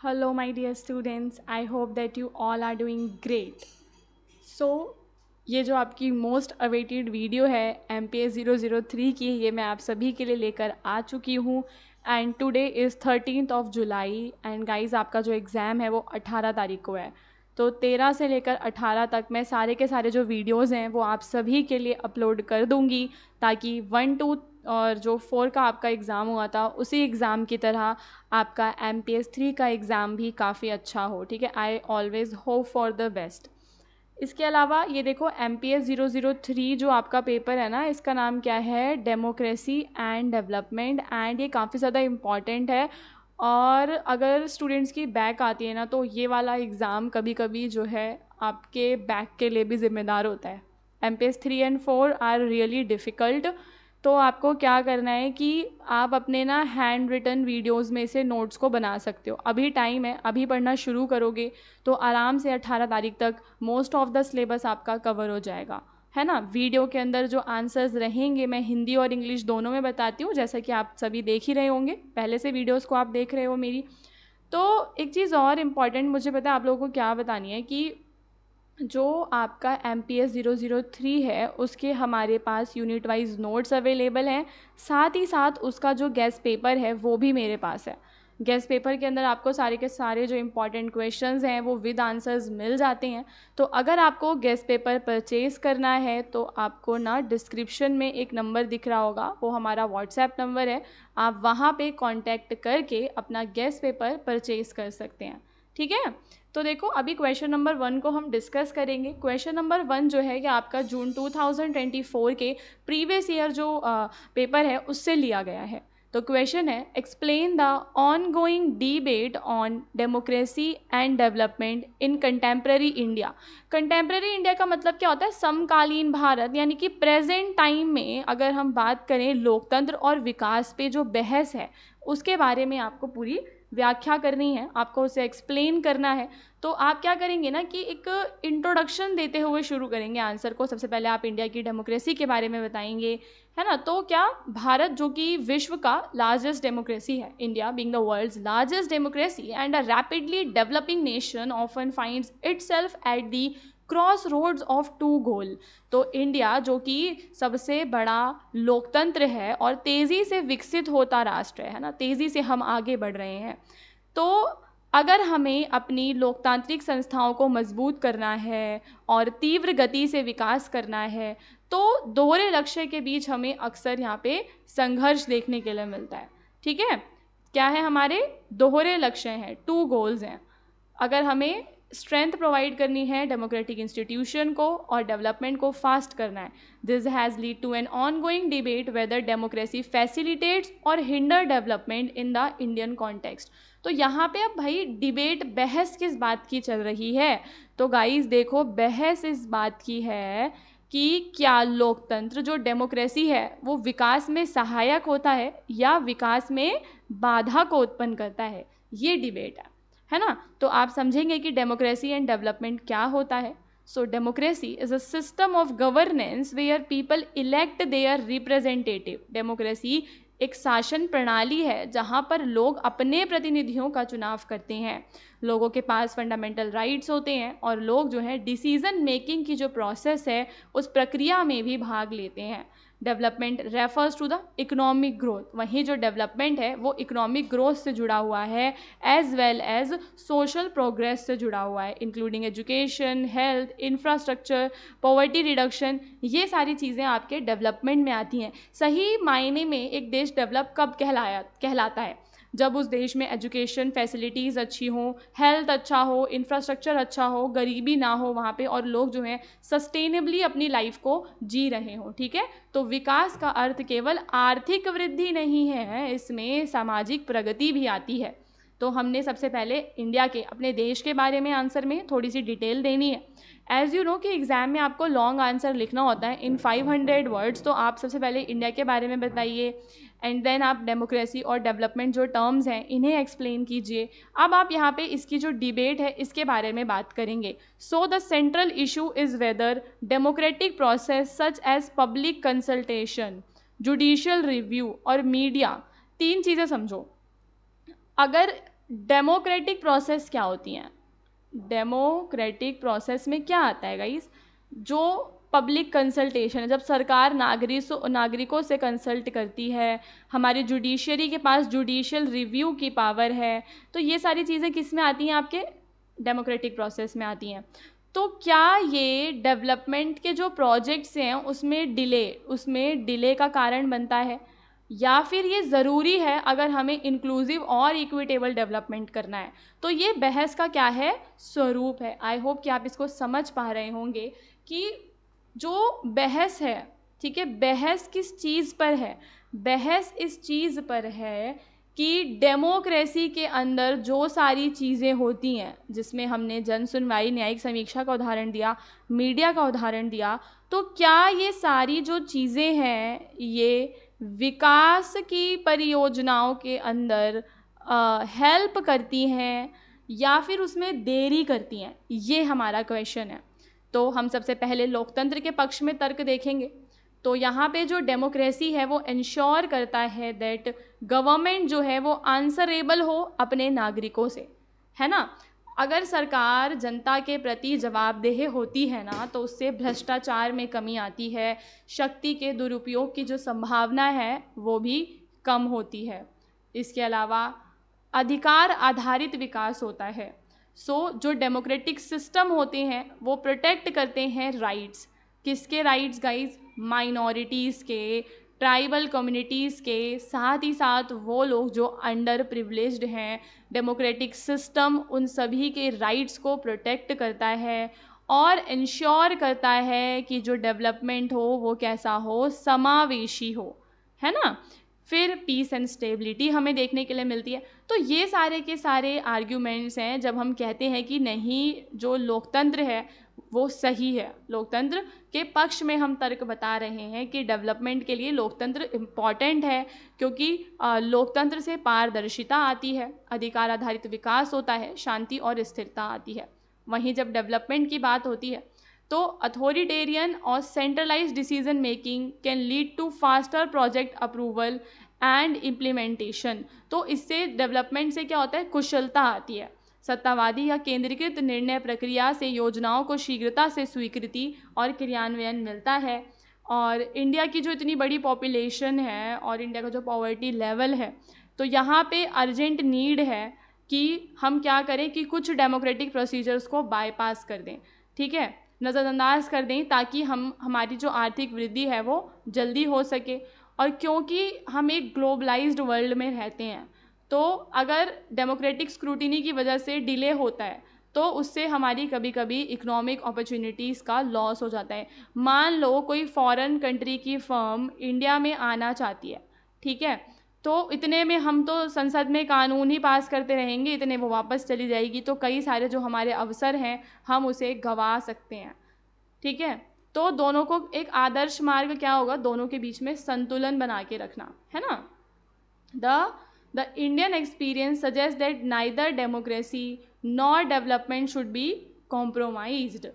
Hello, my dear students. I hope that you all are doing great. So, ये जो आपकी most awaited video है MPS 003 की, ये मैं आप सभी के लिए लेकर आ चुकी हूँ। And today is 13th July and guys आपका जो एग्ज़ाम है वो 18 तारीख को है। तो 13 से लेकर 18 तक मैं सारे के सारे जो वीडियोज़ हैं वो आप सभी के लिए अपलोड कर दूँगी, ताकि 1 2 और जो 4 का आपका एग्ज़ाम हुआ था उसी एग्ज़ाम की तरह आपका MPS 3 का एग्ज़ाम भी काफ़ी अच्छा हो। ठीक है, I always hope for the best. इसके अलावा ये देखो MPS 003 जो आपका पेपर है ना, इसका नाम क्या है, डेमोक्रेसी एंड डेवलपमेंट। एंड ये काफ़ी ज़्यादा इम्पॉर्टेंट है। और अगर स्टूडेंट्स की बैक आती है ना, तो ये वाला एग्ज़ाम कभी कभी जो है आपके बैक के लिए भी ज़िम्मेदार होता है। MPS 3 and 4 are really difficult. तो आपको क्या करना है कि आप अपने ना हैंड रिटन वीडियोज़ में से नोट्स को बना सकते हो। अभी टाइम है, अभी पढ़ना शुरू करोगे तो आराम से 18 तारीख तक मोस्ट ऑफ द सिलेबस आपका कवर हो जाएगा, है ना। वीडियो के अंदर जो आंसर्स रहेंगे मैं हिंदी और इंग्लिश दोनों में बताती हूँ, जैसा कि आप सभी देख ही रहे होंगे, पहले से वीडियोज़ को आप देख रहे हो मेरी। तो एक चीज़ और इम्पॉर्टेंट मुझे पता है आप लोगों को क्या बतानी है कि जो आपका MPS 003 है उसके हमारे पास यूनिट वाइज नोट्स अवेलेबल हैं। साथ ही साथ उसका जो गेस्ट पेपर है वो भी मेरे पास है। गेस्ट पेपर के अंदर आपको सारे के सारे जो इम्पॉर्टेंट क्वेश्चंस हैं वो विद आंसर्स मिल जाते हैं। तो अगर आपको गेस्ट पेपर परचेज़ करना है तो आपको ना डिस्क्रिप्शन में एक नंबर दिख रहा होगा, वो हमारा व्हाट्सएप नंबर है। आप वहाँ पे कांटेक्ट करके अपना गेस्ट पेपर परचेज़ कर सकते हैं। ठीक है, तो देखो अभी क्वेश्चन नंबर 1 को हम डिस्कस करेंगे। क्वेश्चन नंबर 1 जो है कि आपका जून 2024 के प्रीवियस ईयर जो पेपर है उससे लिया गया है। तो क्वेश्चन है, explain the ongoing debate on democracy and development in contemporary India. Contemporary India का मतलब क्या होता है, समकालीन भारत, यानी कि प्रेजेंट टाइम में अगर हम बात करें लोकतंत्र और विकास पे जो बहस है उसके बारे में आपको पूरी व्याख्या करनी है, आपको उसे एक्सप्लेन करना है। तो आप क्या करेंगे ना कि एक इंट्रोडक्शन देते हुए शुरू करेंगे आंसर को। सबसे पहले आप इंडिया की डेमोक्रेसी के बारे में बताएंगे, है ना। तो क्या भारत जो कि विश्व का लार्जेस्ट डेमोक्रेसी है, India being the world's largest democracy and a rapidly developing nation often finds itself at the crossroads of two goal. तो इंडिया जो कि सबसे बड़ा लोकतंत्र है और तेज़ी से विकसित होता राष्ट्र है ना, तेज़ी से हम आगे बढ़ रहे हैं। तो अगर हमें अपनी लोकतांत्रिक संस्थाओं को मजबूत करना है और तीव्र गति से विकास करना है तो दोहरे लक्ष्य के बीच हमें अक्सर यहाँ पे संघर्ष देखने के लिए मिलता है। ठीक है, क्या है, हमारे दोहरे लक्ष्य हैं, टू गोल्स हैं। अगर हमें स्ट्रेंथ प्रोवाइड करनी है डेमोक्रेटिक इंस्टीट्यूशन को और डेवलपमेंट को फास्ट करना है, this has lead to an ongoing debate whether democracy facilitates or hinder development in the Indian context. तो यहाँ पे अब भाई डिबेट, बहस किस बात की चल रही है, तो गाइस देखो बहस इस बात की है कि क्या लोकतंत्र जो डेमोक्रेसी है वो विकास में सहायक होता है या विकास में बाधा को उत्पन्न करता है, ये डिबेट है ना। तो आप समझेंगे कि डेमोक्रेसी एंड डेवलपमेंट क्या होता है। So democracy is a system of governance where people elect their representative. Democracy एक शासन प्रणाली है जहाँ पर लोग अपने प्रतिनिधियों का चुनाव करते हैं। लोगों के पास फंडामेंटल राइट्स होते हैं और लोग जो है डिसीजन मेकिंग की जो प्रोसेस है उस प्रक्रिया में भी भाग लेते हैं। Development refers to the economic growth, वहीं जो डेवलपमेंट है वो इकोनॉमिक ग्रोथ से जुड़ा हुआ है as well as social progress से जुड़ा हुआ है, including education, health, infrastructure, poverty reduction. ये सारी चीज़ें आपके डेवलपमेंट में आती हैं। सही मायने में एक देश डेवलप कब कहलाता है, जब उस देश में एजुकेशन फैसिलिटीज़ अच्छी हों, हेल्थ अच्छा हो, इंफ्रास्ट्रक्चर अच्छा हो, गरीबी ना हो वहाँ पे और लोग जो हैं सस्टेनेबली अपनी लाइफ को जी रहे हों। ठीक है, तो विकास का अर्थ केवल आर्थिक वृद्धि नहीं है, इसमें सामाजिक प्रगति भी आती है। तो हमने सबसे पहले इंडिया के, अपने देश के बारे में आंसर में थोड़ी सी डिटेल देनी है। एज़ यू नो कि एग्ज़ाम में आपको लॉन्ग आंसर लिखना होता है इन 500 वर्ड्स, तो आप सबसे पहले इंडिया के बारे में बताइए एंड देन आप डेमोक्रेसी और डेवलपमेंट जो टर्म्स हैं इन्हें एक्सप्लेन कीजिए। अब आप यहाँ पे इसकी जो डिबेट है इसके बारे में बात करेंगे। So the central issue is whether democratic process such as public consultation, judicial review और मीडिया, तीन चीज़ें समझो। अगर डेमोक्रेटिक प्रोसेस क्या होती हैं? डेमोक्रेटिक प्रोसेस में क्या आता है गाइस? जो पब्लिक कंसल्टेशन है, जब सरकार नागरिकों से कंसल्ट करती है, हमारी जुडिशरी के पास जुडिशियल रिव्यू की पावर है, तो ये सारी चीज़ें किस में आती हैं? आपके डेमोक्रेटिक प्रोसेस में आती हैं। तो क्या ये डेवलपमेंट के जो प्रोजेक्ट्स हैं उसमें डिले का कारण बनता है, या फिर ये ज़रूरी है अगर हमें इंक्लूसिव और इक्विटेबल डेवलपमेंट करना है? तो ये बहस का क्या है? स्वरूप है। आई होप कि आप इसको समझ पा रहे होंगे कि जो बहस है, ठीक है, बहस किस चीज़ पर है? बहस इस चीज़ पर है कि डेमोक्रेसी के अंदर जो सारी चीज़ें होती हैं, जिसमें हमने जन सुनवाई, न्यायिक समीक्षा का उदाहरण दिया, मीडिया का उदाहरण दिया, तो क्या ये सारी जो चीज़ें हैं ये विकास की परियोजनाओं के अंदर हेल्प करती हैं या फिर उसमें देरी करती हैं? ये हमारा क्वेश्चन है। तो हम सबसे पहले लोकतंत्र के पक्ष में तर्क देखेंगे। तो यहाँ पे जो डेमोक्रेसी है वो इंश्योर करता है दैट गवर्नमेंट जो है वो आंसरेबल हो अपने नागरिकों से, है ना। अगर सरकार जनता के प्रति जवाबदेह होती है ना, तो उससे भ्रष्टाचार में कमी आती है, शक्ति के दुरुपयोग की जो संभावना है वो भी कम होती है। इसके अलावा अधिकार आधारित विकास होता है। जो डेमोक्रेटिक सिस्टम होते हैं वो प्रोटेक्ट करते हैं राइट्स। किसके राइट्स गाइज? माइनॉरिटीज़ के, ट्राइबल कम्युनिटीज़ के, साथ ही साथ वो लोग जो अंडर प्रिविलेज्ड हैं। डेमोक्रेटिक सिस्टम उन सभी के राइट्स को प्रोटेक्ट करता है और इंश्योर करता है कि जो डेवलपमेंट हो वो कैसा हो? समावेशी हो, है ना। फिर पीस एंड स्टेबिलिटी हमें देखने के लिए मिलती है। तो ये सारे के सारे आर्ग्यूमेंट्स हैं जब हम कहते हैं कि नहीं, जो लोकतंत्र है वो सही है। लोकतंत्र के पक्ष में हम तर्क बता रहे हैं कि डेवलपमेंट के लिए लोकतंत्र इम्पॉर्टेंट है, क्योंकि लोकतंत्र से पारदर्शिता आती है, अधिकार आधारित विकास होता है, शांति और स्थिरता आती है। वहीं जब डेवलपमेंट की बात होती है तो अथॉरिटेरियन और centralised decision making can lead to faster project approval and implementation. तो इससे डेवलपमेंट से क्या होता है? कुशलता आती है। सत्तावादी या केंद्रीकृत निर्णय प्रक्रिया से योजनाओं को शीघ्रता से स्वीकृति और क्रियान्वयन मिलता है। और इंडिया की जो इतनी बड़ी पॉपुलेशन है और इंडिया का जो पॉवर्टी लेवल है, तो यहाँ पे अर्जेंट नीड है कि हम क्या करें कि कुछ डेमोक्रेटिक प्रोसीजर्स को बाईपास कर दें, ठीक है, नज़रअंदाज कर दें, ताकि हमारी जो आर्थिक वृद्धि है वो जल्दी हो सके। और क्योंकि हम एक ग्लोबलाइज्ड वर्ल्ड में रहते हैं, तो अगर डेमोक्रेटिक स्क्रूटिनी की वजह से डिले होता है तो उससे हमारी कभी कभी इकोनॉमिक अपॉर्चुनिटीज़ का लॉस हो जाता है। मान लो कोई फॉरेन कंट्री की फर्म इंडिया में आना चाहती है, ठीक है, तो इतने में हम तो संसद में कानून ही पास करते रहेंगे, इतने वो वापस चली जाएगी, तो कई सारे जो हमारे अवसर हैं हम उसे गंवा सकते हैं, ठीक है। तो दोनों को एक आदर्श मार्ग क्या होगा? दोनों के बीच में संतुलन बना के रखना, है ना। The Indian experience suggests that neither democracy nor development should be compromised।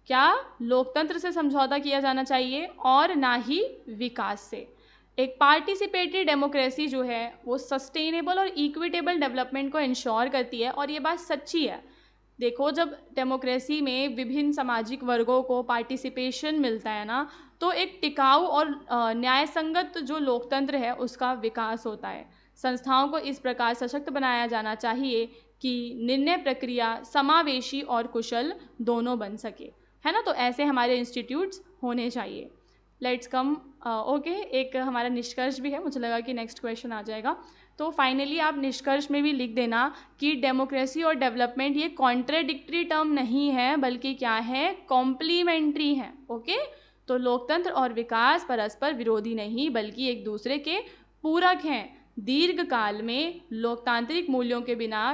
क्या लोकतंत्र से समझौता किया जाना चाहिए और ना ही विकास से। एक पार्टिसिपेटरी डेमोक्रेसी जो है वो सस्टेनेबल और इक्विटेबल डेवलपमेंट को इंश्योर करती है, और ये बात सच्ची है। देखो, जब डेमोक्रेसी में विभिन्न सामाजिक वर्गों को पार्टिसिपेशन मिलता है ना, तो एक टिकाऊ और न्यायसंगत जो लोकतंत्र है उसका विकास होता है। संस्थाओं को इस प्रकार सशक्त बनाया जाना चाहिए कि निर्णय प्रक्रिया समावेशी और कुशल दोनों बन सके, है ना। तो ऐसे हमारे इंस्टीट्यूट्स होने चाहिए। लेट्स कम ओके, एक हमारा निष्कर्ष भी है, मुझे लगा कि नेक्स्ट क्वेश्चन आ जाएगा। तो फाइनली आप निष्कर्ष में भी लिख देना कि डेमोक्रेसी और डेवलपमेंट ये कॉन्ट्राडिक्टरी टर्म नहीं है, बल्कि क्या है? कॉम्प्लीमेंट्री हैं। ओके, तो लोकतंत्र और विकास परस्पर विरोधी नहीं बल्कि एक दूसरे के पूरक हैं। दीर्घ काल में लोकतांत्रिक मूल्यों के बिना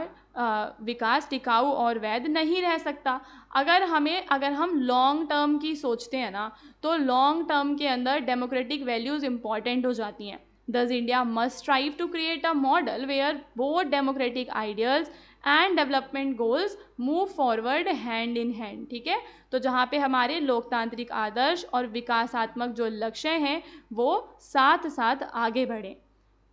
विकास टिकाऊ और वैध नहीं रह सकता। अगर हम लॉन्ग टर्म की सोचते हैं ना, तो लॉन्ग टर्म के अंदर डेमोक्रेटिक वैल्यूज़ इंपॉर्टेंट हो जाती हैं। Thus, India must strive to create a model where both democratic ideals and development goals move forward hand in hand। ठीक है, तो जहाँ पे हमारे लोकतांत्रिक आदर्श और विकासात्मक जो लक्ष्य हैं वो साथ साथ आगे बढ़ें।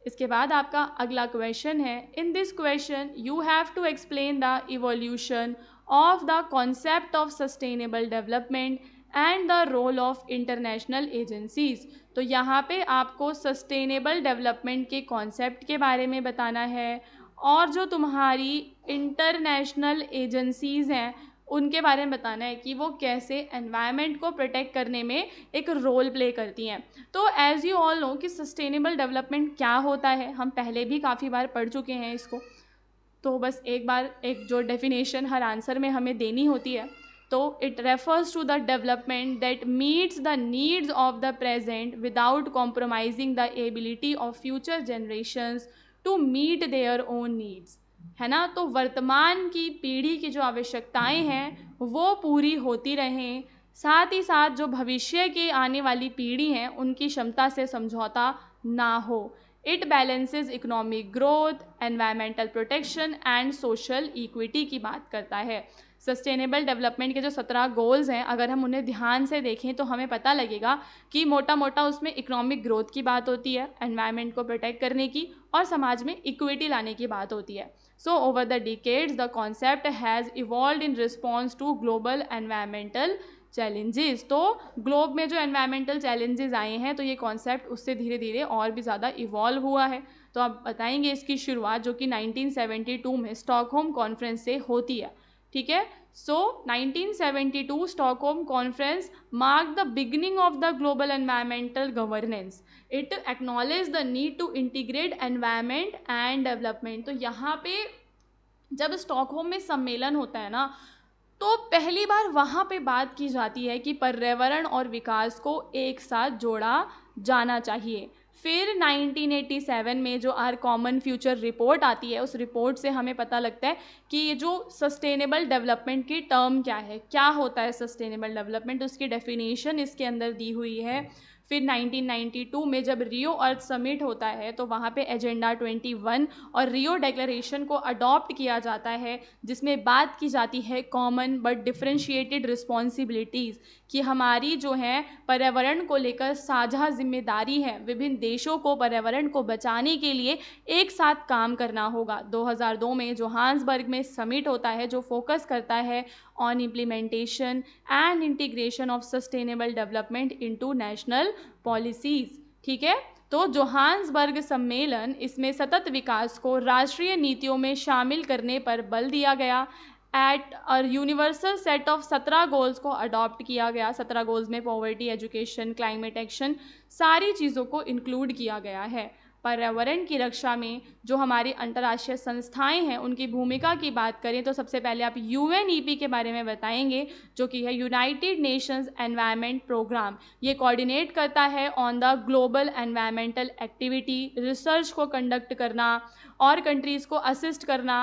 इसके बाद आपका अगला क्वेश्चन है, in this question you have to explain the evolution of the concept of sustainable development and the role of international agencies. तो यहाँ पे आपको सस्टेनेबल डेवलपमेंट के कॉन्सेप्ट के बारे में बताना है और जो तुम्हारी इंटरनेशनल एजेंसीज़ हैं उनके बारे में बताना है कि वो कैसे एनवायरनमेंट को प्रोटेक्ट करने में एक रोल प्ले करती हैं। तो एज़ यू ऑल नो कि सस्टेनेबल डेवलपमेंट क्या होता है, हम पहले भी काफ़ी बार पढ़ चुके हैं इसको, तो बस एक बार एक जो डेफिनेशन हर आंसर में हमें देनी होती है। तो it refers to the development that meets the needs of the present without compromising the ability of future generations to meet their own needs, है ना। तो वर्तमान की पीढ़ी की जो आवश्यकताएं हैं वो पूरी होती रहें, साथ ही साथ जो भविष्य की आने वाली पीढ़ी हैं उनकी क्षमता से समझौता ना हो। It balances economic growth, environmental protection and social equity की बात करता है। सस्टेनेबल डेवलपमेंट के जो 17 गोल्स हैं, अगर हम उन्हें ध्यान से देखें तो हमें पता लगेगा कि मोटा मोटा उसमें इकोनॉमिक ग्रोथ की बात होती है, एनवायरनमेंट को प्रोटेक्ट करने की, और समाज में इक्विटी लाने की बात होती है। So over the decades the concept has evolved in response to global environmental challenges. तो ग्लोब में जो एनवायरमेंटल चैलेंजेस आए हैं तो ये कॉन्सेप्ट उससे धीरे धीरे और भी ज़्यादा इवॉल्व हुआ है। तो आप बताएंगे इसकी शुरुआत जो कि 1972 में स्टॉकहोम कॉन्फ्रेंस से होती है, ठीक है। So 1972 Stockholm conference mark the beginning of the global environmental governance. It acknowledge the need to integrate environment and development. तो यहाँ पे जब स्टॉकहोम में सम्मेलन होता है ना, तो पहली बार वहाँ पे बात की जाती है कि पर्यावरण और विकास को एक साथ जोड़ा जाना चाहिए। फिर 1987 में जो आर कॉमन फ्यूचर रिपोर्ट आती है, उस रिपोर्ट से हमें पता लगता है कि ये जो सस्टेनेबल डेवलपमेंट की टर्म क्या है, क्या होता है सस्टेनेबल डेवलपमेंट, उसकी डेफिनेशन इसके अंदर दी हुई है। फिर 1992 में जब रियो अर्थ समिट होता है तो वहाँ पे एजेंडा 21 और रियो डिक्लेरेशन को अडॉप्ट किया जाता है, जिसमें बात की जाती है कॉमन बट डिफरेंशिएटेड रिस्पॉन्सिबिलिटीज़, कि हमारी जो है पर्यावरण को लेकर साझा जिम्मेदारी है, विभिन्न देशों को पर्यावरण को बचाने के लिए एक साथ काम करना होगा। 2002 में जोहान्सबर्ग में समिट होता है जो फोकस करता है on implementation and integration of sustainable development into national policies, ठीक है। तो जोहान्सबर्ग सम्मेलन, इसमें सतत विकास को राष्ट्रीय नीतियों में शामिल करने पर बल दिया गया। एट और यूनिवर्सल सेट ऑफ 17 गोल्स को अडॉप्ट किया गया। 17 गोल्स में पॉवर्टी, एजुकेशन, क्लाइमेट एक्शन, सारी चीज़ों को इंक्लूड किया गया है। पर्यावरण की रक्षा में जो हमारी अंतर्राष्ट्रीय संस्थाएं हैं उनकी भूमिका की बात करें तो सबसे पहले आप UNEP के बारे में बताएंगे, जो कि है यूनाइटेड नेशंस एनवायरनमेंट प्रोग्राम। ये कोऑर्डिनेट करता है on the global environmental activity, research को कंडक्ट करना और कंट्रीज़ को असिस्ट करना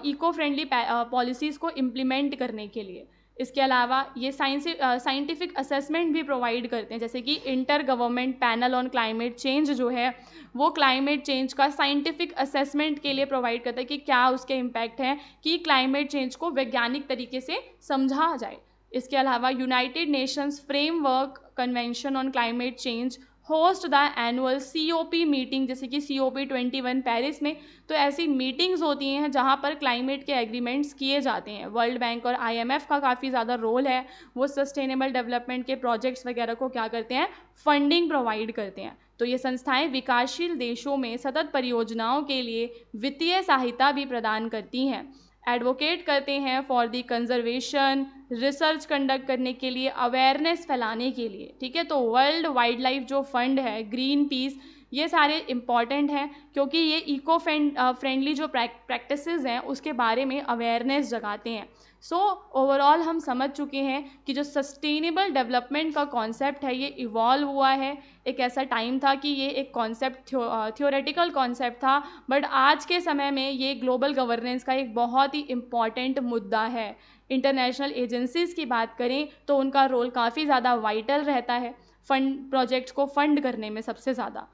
इको फ्रेंडली पॉलिसीज़ को इम्प्लीमेंट करने के लिए। इसके अलावा ये साइंटिफिक असेसमेंट भी प्रोवाइड करते हैं, जैसे कि inter government panel on climate change जो है वो क्लाइमेट चेंज का साइंटिफिक असेसमेंट के लिए प्रोवाइड करता है कि क्या उसके इम्पैक्ट हैं, कि क्लाइमेट चेंज को वैज्ञानिक तरीके से समझा जाए। इसके अलावा United Nations framework convention on climate change host the annual COP meeting, जैसे कि COP 21 पेरिस में। तो ऐसी मीटिंग्स होती हैं जहाँ पर क्लाइमेट के एग्रीमेंट्स किए जाते हैं। वर्ल्ड बैंक और IMF का काफ़ी ज़्यादा रोल है, वो सस्टेनेबल डेवलपमेंट के प्रोजेक्ट्स वगैरह को क्या करते हैं, फंडिंग प्रोवाइड करते हैं। तो ये संस्थाएं विकासशील देशों में सतत परियोजनाओं के लिए वित्तीय सहायता भी प्रदान करती हैं। एडवोकेट करते हैं for the conservation, research conduct करने के लिए, अवेयरनेस फैलाने के लिए, ठीक है। तो वर्ल्ड वाइल्ड लाइफ जो फंड है, ग्रीन पीस, ये सारे इम्पॉर्टेंट हैं क्योंकि ये इको फ्रेंडली जो प्रैक्टिसेस हैं उसके बारे में अवेयरनेस जगाते हैं। सो ओवरऑल हम समझ चुके हैं कि जो सस्टेनेबल डेवलपमेंट का कॉन्सेप्ट है ये इवॉल्व हुआ है। एक ऐसा टाइम था कि ये एक कॉन्सेप्ट थ्योरेटिकल कॉन्सेप्ट था, बट आज के समय में ये ग्लोबल गवर्नेंस का एक बहुत ही इम्पॉर्टेंट मुद्दा है। इंटरनेशनल एजेंसीज़ की बात करें तो उनका रोल काफ़ी ज़्यादा वाइटल रहता है फंड प्रोजेक्ट्स को फंड करने में सबसे ज़्यादा।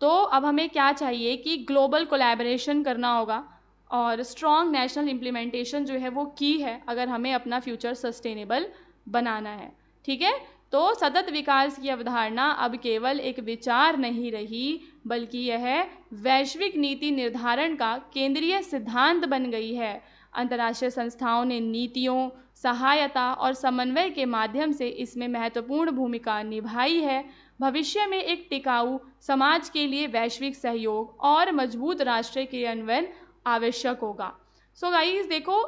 तो अब हमें क्या चाहिए कि ग्लोबल कोलैबोरेशन करना होगा और स्ट्रॉन्ग नेशनल इम्प्लीमेंटेशन जो है वो की है अगर हमें अपना फ्यूचर सस्टेनेबल बनाना है, ठीक है। तो सतत विकास की अवधारणा अब केवल एक विचार नहीं रही, बल्कि यह वैश्विक नीति निर्धारण का केंद्रीय सिद्धांत बन गई है। अंतर्राष्ट्रीय संस्थाओं ने नीतियों, सहायता और समन्वय के माध्यम से इसमें महत्वपूर्ण भूमिका निभाई है। भविष्य में एक टिकाऊ समाज के लिए वैश्विक सहयोग और मजबूत राष्ट्रीय क्रियान्वयन आवश्यक होगा। सो गाइस देखो,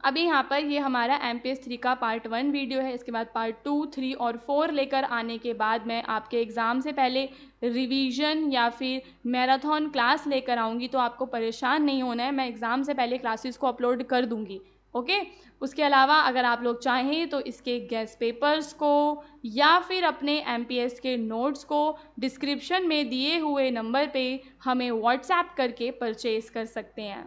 अभी यहाँ पर ये हमारा MPS 3 का पार्ट 1 वीडियो है। इसके बाद पार्ट 2, 3 और 4 लेकर आने के बाद मैं आपके एग्ज़ाम से पहले रिवीजन या फिर मैराथन क्लास लेकर आऊँगी, तो आपको परेशान नहीं होना है। मैं एग्ज़ाम से पहले क्लासेस को अपलोड कर दूँगी, ओके। उसके अलावा अगर आप लोग चाहें तो इसके गेस्ट पेपर्स को या फिर अपने MPS के नोट्स को डिस्क्रिप्शन में दिए हुए नंबर पे हमें व्हाट्सएप करके परचेज़ कर सकते हैं।